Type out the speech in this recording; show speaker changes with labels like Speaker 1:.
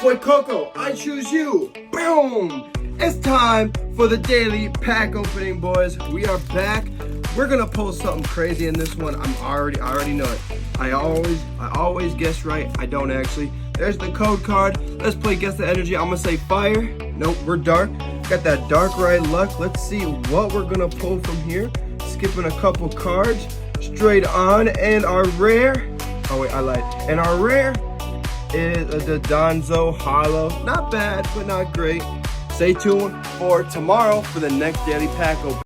Speaker 1: boy Coco. I choose you. Boom! It's time for the daily pack opening, boys. We are back. We're gonna pull something crazy in this one. I already know it. I always guess right. I don't actually. There's the code card. Let's play Guess the Energy. I'm gonna say fire. Nope, we're dark. Got that dark right luck. Let's see what we're gonna pull from here. Skipping a couple cards. Straight on. And our rare. Oh wait, I lied. And our rare is the Donzo Hollow. Not bad, but not great. Stay tuned for tomorrow for the next daily pack opening.